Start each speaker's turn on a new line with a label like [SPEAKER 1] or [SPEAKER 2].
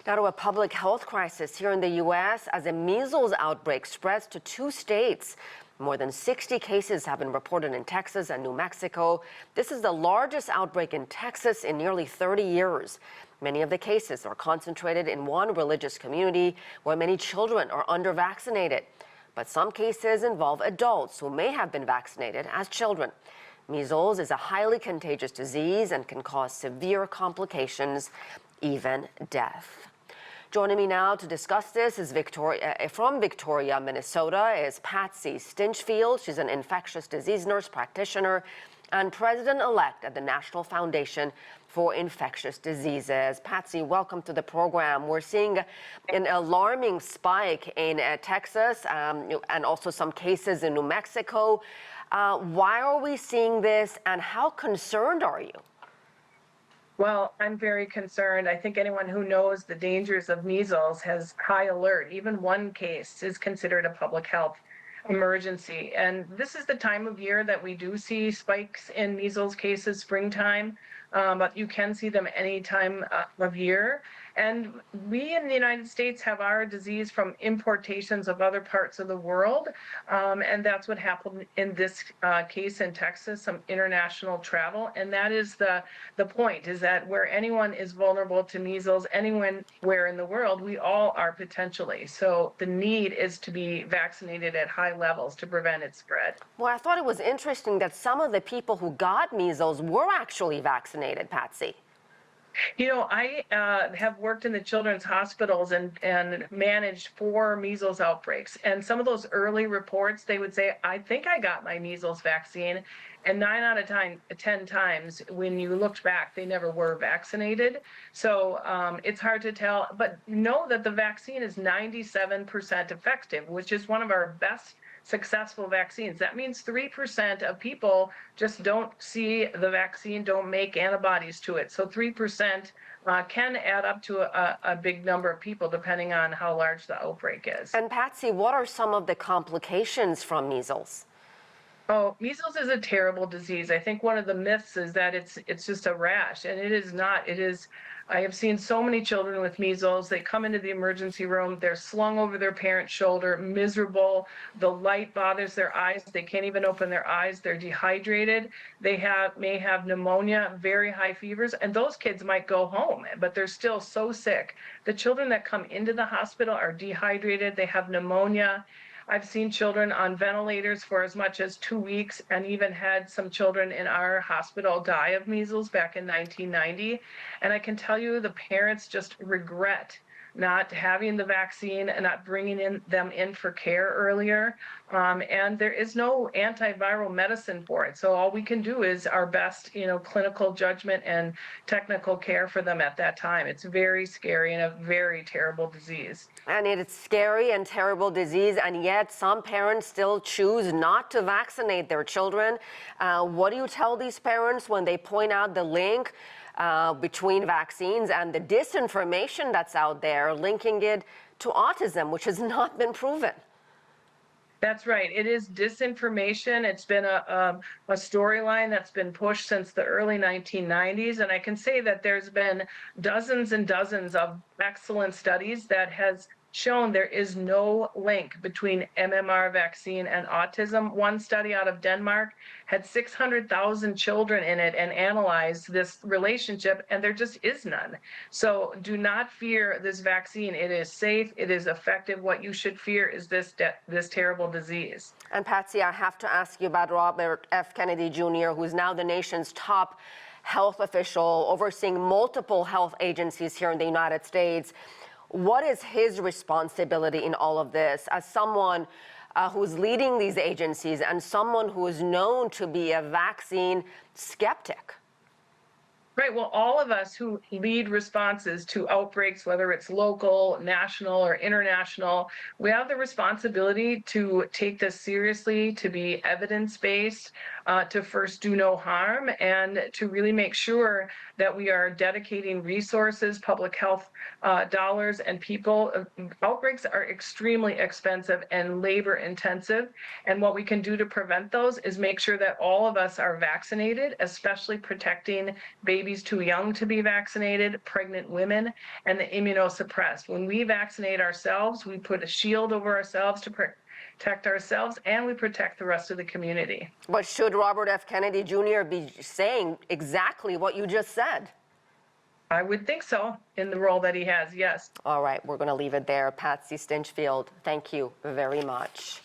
[SPEAKER 1] Now to a public health crisis here in the U.S. as a measles outbreak spreads to 2 states. More than 60 cases have been reported in Texas and New Mexico. This is the largest outbreak in Texas in nearly 30 years. Many of the cases are concentrated in one religious community where many children are under-vaccinated. But some cases involve adults who may have been vaccinated as children. Measles is a highly contagious disease and can cause severe complications, even death. Joining me now to discuss this is from Victoria, Minnesota, is Patsy Stinchfield. She's an infectious disease nurse practitioner and president-elect at the National Foundation for Infectious Diseases. Patsy, welcome to the program. We're seeing an alarming spike in Texas and also some cases in New Mexico. Why are we seeing this, and how concerned are you?
[SPEAKER 2] Well, I'm very concerned. I think anyone who knows the dangers of measles has high alert. Even one case is considered a public health emergency. And this is the time of year that we do see spikes in measles cases, springtime, but you can see them any time of year. And we in the United States have our disease from importations of other parts of the world. And that's what happened in this case in Texas, some international travel. And that is the point, is that where anyone is vulnerable to measles, anywhere in the world, we all are potentially. So the need is to be vaccinated at high levels to prevent its spread.
[SPEAKER 1] Well, I thought it was interesting that some of the people who got measles were actually vaccinated, Patsy.
[SPEAKER 2] You know, I have worked in the children's hospitals and managed 4 measles outbreaks. And some of those early reports, they would say, I think I got my measles vaccine. And 9 out of 10 times, when you looked back, they never were vaccinated. So it's hard to tell. But know that the vaccine is 97% effective, which is one of our best successful vaccines. That means 3% of people just don't see the vaccine, don't make antibodies to it. So 3% can add up to a big number of people, depending on how large the outbreak is.
[SPEAKER 1] And Patsy, what are some of the complications from measles?
[SPEAKER 2] Oh, measles is a terrible disease. I think one of the myths is that it's just a rash, and it is not. It is. I have seen so many children with measles. They come into the emergency room, they're slung over their parent's shoulder, miserable. The light bothers their eyes. They can't even open their eyes. They're dehydrated. They may have pneumonia, very high fevers, and those kids might go home, but they're still so sick. The children that come into the hospital are dehydrated. They have pneumonia. I've seen children on ventilators for as much as 2 weeks, and even had some children in our hospital die of measles back in 1990. And I can tell you the parents just regret not having the vaccine and not bringing them in for care earlier. And there is no antiviral medicine for it. So all we can do is our best, clinical judgment and technical care for them at that time. It's very scary and a very terrible disease.
[SPEAKER 1] And it's scary and terrible disease, and yet some parents still choose not to vaccinate their children. What do you tell these parents when they point out the link between vaccines and the disinformation that's out there, linking it to autism, which has not been proven?
[SPEAKER 2] That's right. It is disinformation. It's been a storyline that's been pushed since the early 1990s. And I can say that there's been dozens and dozens of excellent studies that has shown there is no link between MMR vaccine and autism. One study out of Denmark had 600,000 children in it and analyzed this relationship, and there just is none. So do not fear this vaccine. It is safe. It is effective. What you should fear is this terrible disease.
[SPEAKER 1] And Patsy, I have to ask you about Robert F. Kennedy Jr., who's now the nation's top health official overseeing multiple health agencies here in the United States. What is his responsibility in all of this as someone who's leading these agencies and someone who is known to be a vaccine skeptic?
[SPEAKER 2] Right. Well, all of us who lead responses to outbreaks, whether it's local, national, or international, we have the responsibility to take this seriously, to be evidence-based, to first do no harm, and to really make sure that we are dedicating resources, public health dollars, and people. Outbreaks are extremely expensive and labor-intensive, and what we can do to prevent those is make sure that all of us are vaccinated, especially protecting babies babies too young to be vaccinated, pregnant women, and the immunosuppressed. When we vaccinate ourselves, we put a shield over ourselves to protect ourselves, and we protect the rest of the community.
[SPEAKER 1] But should Robert F. Kennedy Jr. be saying exactly what you just said?
[SPEAKER 2] I would think so, in the role that he has, yes.
[SPEAKER 1] All right, we're going to leave it there. Patsy Stinchfield, thank you very much.